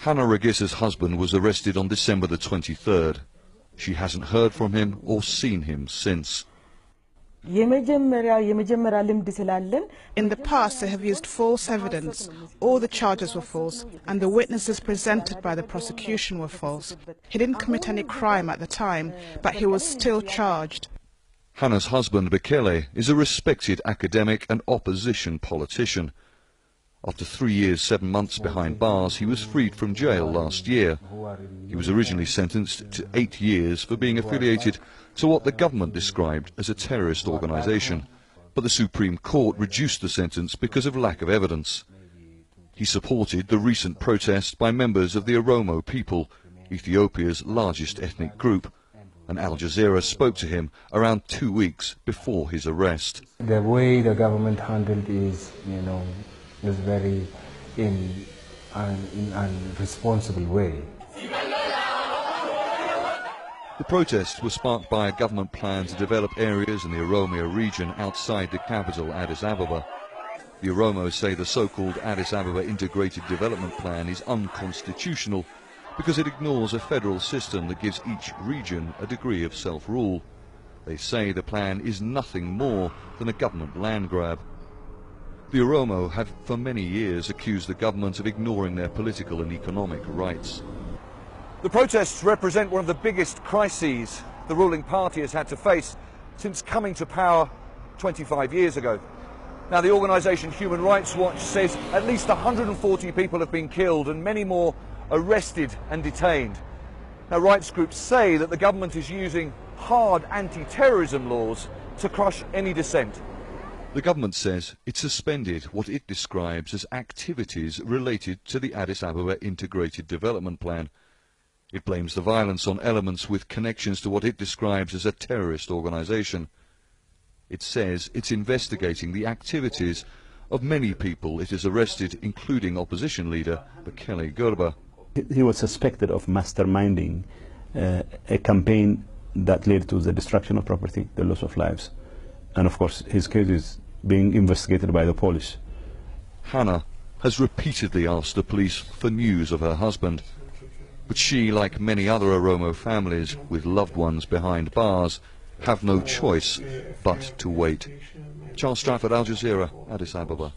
Hannah Regissa's husband was arrested on December the 23rd. She hasn't heard from him or seen him since. In the past, they have used false evidence. All the charges were false, and the witnesses presented by the prosecution were false. He didn't commit any crime at the time, but he was still charged. Hannah's husband, Bekele, is a respected academic and opposition politician. After 3 years, 7 months behind bars, he was freed from jail last year. He was originally sentenced to 8 years for being affiliated to what the government described as a terrorist organisation, but the Supreme Court reduced the sentence because of lack of evidence. He supported the recent protest by members of the Oromo people, Ethiopia's largest ethnic group, and Aljazeera spoke to him around 2 weeks before his arrest. The way the government handled is, was very in an irresponsible way. The protests were sparked by a government plan to develop areas in the Oromia region outside the capital, Addis Ababa. The Oromos say the so-called Addis Ababa Integrated Development Plan is unconstitutional because it ignores a federal system that gives each region a degree of self-rule. They say the plan is nothing more than a government land grab. The Oromo have for many years accused the government of ignoring their political and economic rights. The protests represent one of the biggest crises the ruling party has had to face since coming to power 25 years ago. Now, the organisation Human Rights Watch says at least 140 people have been killed and many more arrested and detained. Now, rights groups say that the government is using hard anti-terrorism laws to crush any dissent. The government says it suspended what it describes as activities related to the Addis Ababa Integrated Development Plan. It blames the violence on elements with connections to what it describes as a terrorist organisation. It says it's investigating the activities of many people it has arrested, including opposition leader Bekele Gerba. He was suspected of masterminding a campaign that led to the destruction of property, the loss of lives. And of course, his case is being investigated by the police. Hannah has repeatedly asked the police for news of her husband. But she, like many other Oromo families with loved ones behind bars, have no choice but to wait. Charles Strafford, Aljazeera, Addis Ababa.